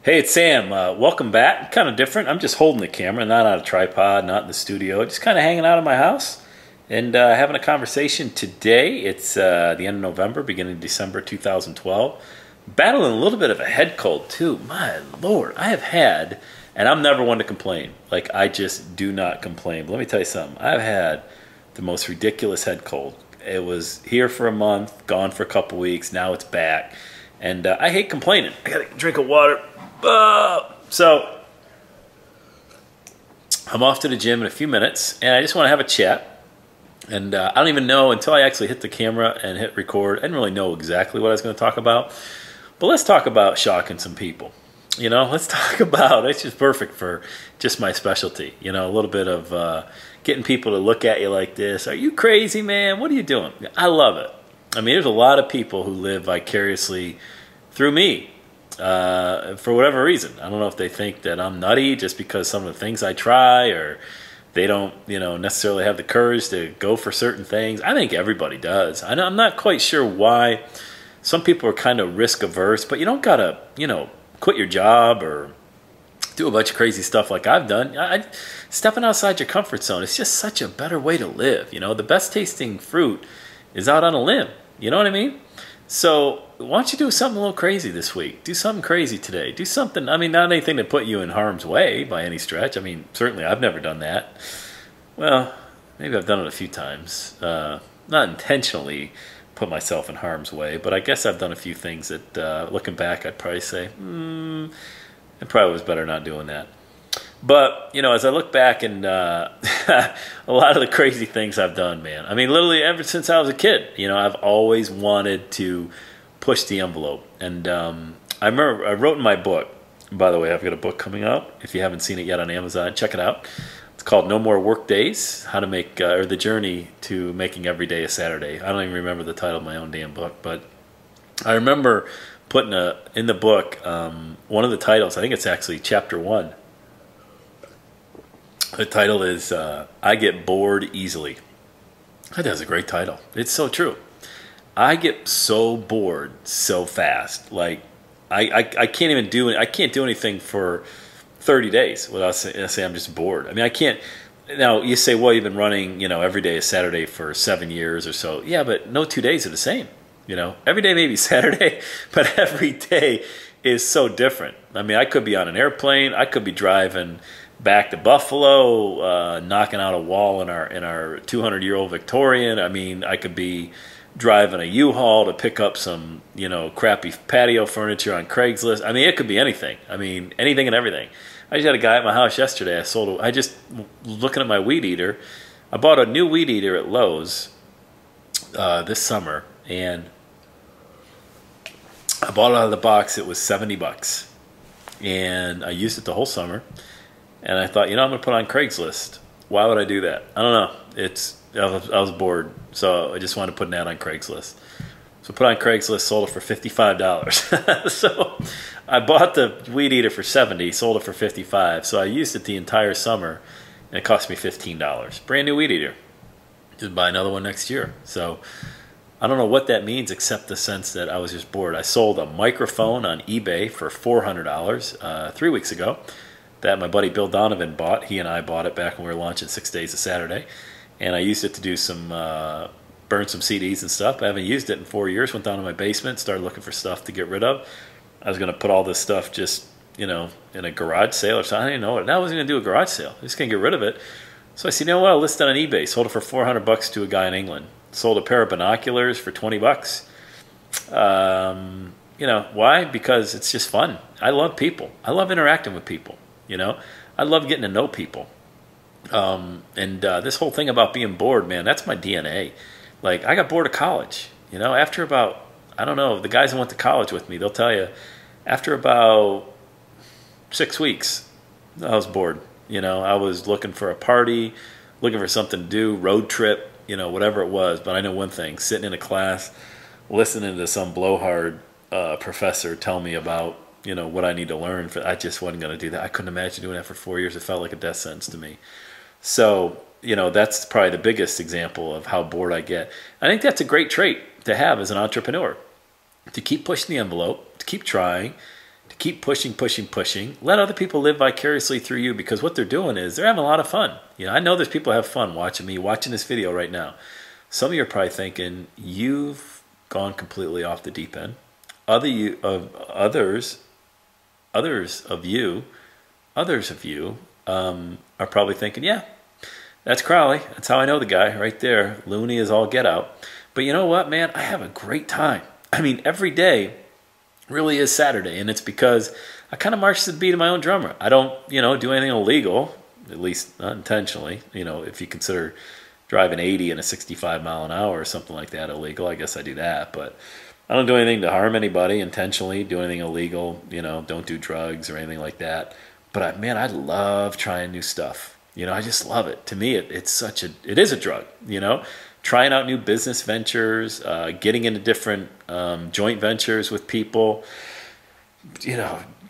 Hey, it's Sam. Welcome back. Kind of different. I'm just holding the camera, not on a tripod, not in the studio. Just kind of hanging out in my house and having a conversation today. It's the end of November, beginning of December 2012. Battling a little bit of a head cold, too. My Lord, I have had, and I'm never one to complain. Like, I just do not complain. But let me tell you something. I've had the most ridiculous head cold. It was here for a month, gone for a couple weeks. Now it's back. And I hate complaining. I got to drink of water. So I'm off to the gym in a few minutes, and I just want to have a chat. And I don't even know until I actually hit the camera and hit record. I didn't really know exactly what I was going to talk about. But let's talk about shocking some people. Let's talk about, it's just perfect for just my specialty. A little bit of getting people to look at you like this. Are you crazy, man? What are you doing? I love it. I mean, there's a lot of people who live vicariously through me. For whatever reason. I don't know if they think that I'm nutty just because some of the things I try, or they don't, necessarily have the courage to go for certain things. I think everybody does. I'm not quite sure why some people are kind of risk averse, but you don't gotta, quit your job or do a bunch of crazy stuff like I've done. Stepping outside your comfort zone, it's just such a better way to live. The best tasting fruit is out on a limb. You know what I mean? So why don't you do something a little crazy this week? Do something crazy today. Do something, not anything to put you in harm's way by any stretch. Certainly I've never done that. Well, maybe I've done it a few times. Not intentionally put myself in harm's way, but I guess I've done a few things that, looking back, I'd probably say, it probably was better not doing that. But, as I look back and a lot of the crazy things I've done, man. Literally ever since I was a kid, I've always wanted to push the envelope. And I remember I wrote in my book, by the way, I've got a book coming out. If you haven't seen it yet on Amazon, check it out. It's called No More Work Days, How to Make, or The Journey to Making Every Day a Saturday. I don't even remember the title of my own damn book, but I remember putting in the book, one of the titles, I think it's actually chapter 1. The title is I Get Bored Easily. That's a great title. It's so true. I get so bored so fast. Like I can't even do it. I can't do anything for 30 days without say I'm just bored. I can't. Now you say, well, you've been running, every day is Saturday for 7 years or so. Yeah, but no 2 days are the same. Every day may be Saturday, but every day is so different. I could be on an airplane. I could be driving back to Buffalo, knocking out a wall in our 200-year-old Victorian. I could be driving a U-Haul to pick up some, crappy patio furniture on Craigslist. It could be anything. Anything and everything. I just had a guy at my house yesterday. I just looking at my weed eater. I bought a new weed eater at Lowe's this summer, and I bought it out of the box. It was $70, and I used it the whole summer. And I thought, I'm going to put it on Craigslist. Why would I do that? I don't know. I was bored, so I just wanted to put an ad on Craigslist. So put it on Craigslist, sold it for $55. So I bought the weed eater for $70, sold it for $55. So I used it the entire summer, and it cost me $15. Brand new weed eater. Just buy another one next year. So I don't know what that means, except the sense that I was just bored. I sold a microphone on eBay for $400 3 weeks ago. That my buddy Bill Donovan bought. He and I bought it back when we were launching 6 Days of Saturday. And I used it to do some, burn some CDs and stuff. I haven't used it in 4 years. Went down to my basement, started looking for stuff to get rid of. I was going to put all this stuff just, in a garage sale or something. I didn't know it. I wasn't going to do a garage sale. I was just going to get rid of it. So I said, you know what? I'll list it on eBay. Sold it for $400 to a guy in England. Sold a pair of binoculars for $20. Why? Because it's just fun. I love people. I love interacting with people. I love getting to know people. And this whole thing about being bored, man, that's my DNA. Like, I got bored of college. After about, I don't know, the guys that went to college with me, they'll tell you, after about 6 weeks, I was bored. I was looking for a party, looking for something to do, road trip, whatever it was. But I know one thing, sitting in a class, listening to some blowhard professor tell me about what I need to learn. I just wasn't going to do that. I couldn't imagine doing that for 4 years. It felt like a death sentence to me. So, that's probably the biggest example of how bored I get. I think that's a great trait to have as an entrepreneur, to keep pushing the envelope, to keep trying, to keep pushing, pushing, pushing. Let other people live vicariously through you, because what they're doing is they're having a lot of fun. I know there's people who have fun watching me, watching this video right now. Some of you are probably thinking, you've gone completely off the deep end. Others of you are probably thinking, yeah, that's Crowley. That's how I know the guy right there. Loony is all get out. But you know what, man? I have a great time. I mean, every day really is Saturday, and it's because I kind of march to the beat of my own drummer. I don't, do anything illegal, at least not intentionally. If you consider driving 80 in a 65 mile an hour or something like that illegal, I guess I do that. But I don't do anything to harm anybody intentionally, do anything illegal, don't do drugs or anything like that. But man, I love trying new stuff. I just love it. To me, it is a drug, trying out new business ventures, getting into different joint ventures with people,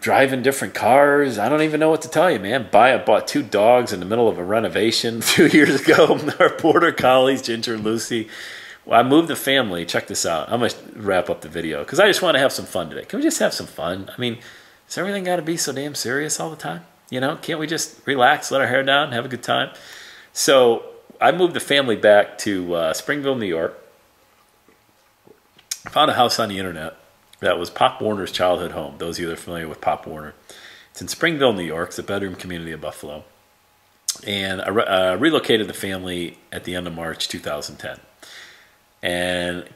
driving different cars. I don't even know what to tell you, man. I bought 2 dogs in the middle of a renovation 2 years ago. Our Border Collies, Ginger and Lucy. Well, I moved the family. Check this out. I'm going to wrap up the video because I just want to have some fun today. Can we just have some fun? I mean, has everything got to be so damn serious all the time? Can't we just relax, let our hair down, have a good time? So I moved the family back to Springville, New York. I found a house on the internet that was Pop Warner's childhood home. Those of you that are familiar with Pop Warner. It's in Springville, New York. It's a bedroom community of Buffalo. And I relocated the family at the end of March 2010. And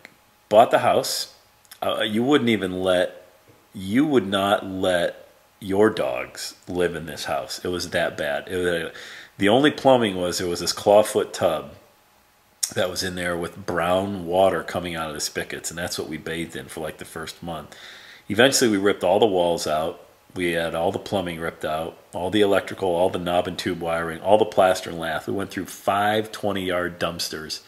bought the house. You would not let your dogs live in this house. It was that bad. The only plumbing was there was this clawfoot tub that was in there with brown water coming out of the spigots, and that's what we bathed in for like the first month. Eventually, we ripped all the walls out. We had all the plumbing ripped out, all the electrical, all the knob and tube wiring, all the plaster and lath. We went through 5 20-yard dumpsters.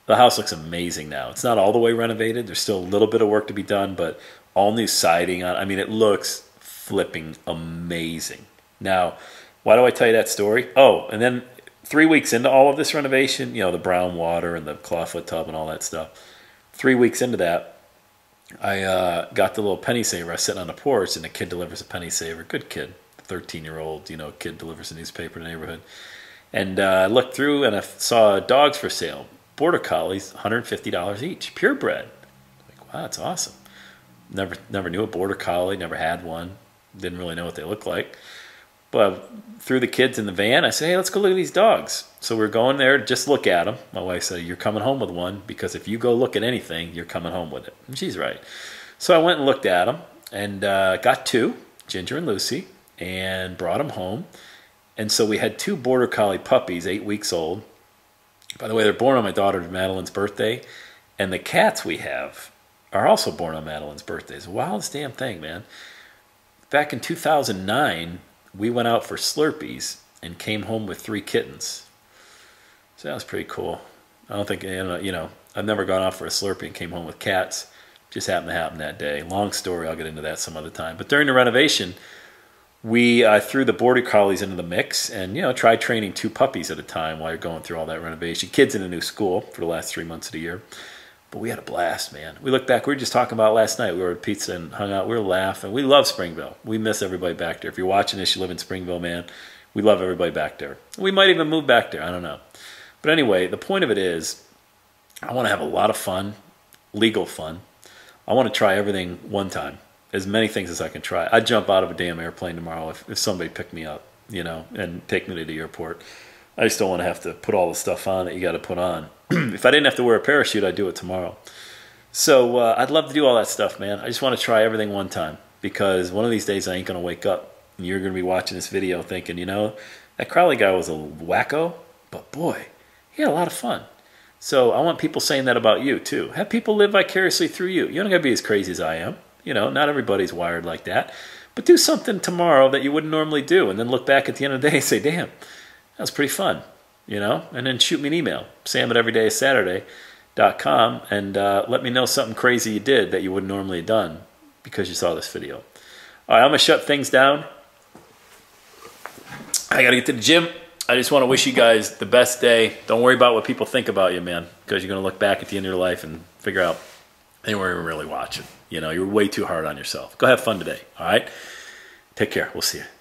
The house looks amazing now. It's not all the way renovated. There's still a little bit of work to be done, but all new siding on. I mean, it looks flipping amazing. Now, why do I tell you that story? Oh, and then 3 weeks into all of this renovation, the brown water and the clawfoot tub and all that stuff. 3 weeks into that, I got the little penny saver. I was sitting on the porch, and the kid delivers a penny saver. Good kid, 13-year-old, kid delivers a newspaper in the neighborhood. And I looked through, and I saw dogs for sale. Border Collies, $150 each, purebred. Like, wow, that's awesome. Never knew a Border Collie, never had one. Didn't really know what they looked like. But threw the kids in the van. I said, hey, let's go look at these dogs. So we're going there to just look at them. My wife said, you're coming home with one, because if you go look at anything, you're coming home with it. And she's right. So I went and looked at them and got 2, Ginger and Lucy, and brought them home. And so we had 2 Border Collie puppies, 8 weeks old. By the way, they're born on my daughter Madeline's birthday. And the cats we have are also born on Madeline's birthday. It's the wildest damn thing, man. Back in 2009, we went out for Slurpees and came home with 3 kittens. So that was pretty cool. I don't think, I've never gone out for a Slurpee and came home with cats. Just happened to happen that day. Long story, I'll get into that some other time. But during the renovation, we threw the Border Collies into the mix and, tried training 2 puppies at a time while you're going through all that renovation. Kids in a new school for the last 3 months of the year. But we had a blast, man. We look back, we were just talking about last night. We were at pizza and hung out. We were laughing. We love Springville. We miss everybody back there. If you're watching this, you live in Springville, man. We love everybody back there. We might even move back there. I don't know. But anyway, the point of it is I want to have a lot of fun, legal fun. I want to try everything one time, as many things as I can try. I'd jump out of a damn airplane tomorrow if somebody picked me up, and take me to the airport. I just don't want to have to put all the stuff on that you got to put on. If I didn't have to wear a parachute, I'd do it tomorrow. So I'd love to do all that stuff, man. I just want to try everything one time, because one of these days I ain't going to wake up and you're going to be watching this video thinking, that Crowley guy was a wacko, but boy, he had a lot of fun. So I want people saying that about you too. Have people live vicariously through you. You don't got to be as crazy as I am. Not everybody's wired like that. But do something tomorrow that you wouldn't normally do, and then look back at the end of the day and say, damn, that was pretty fun. And then shoot me an email, sam@everydaysaturday.com, and let me know something crazy you did that you wouldn't normally have done because you saw this video. All right, I'm going to shut things down. I got to get to the gym. I just want to wish you guys the best day. Don't worry about what people think about you, man, because you're going to look back at the end of your life and figure out they weren't even really watching. You're way too hard on yourself. Go have fun today, all right? Take care. We'll see you.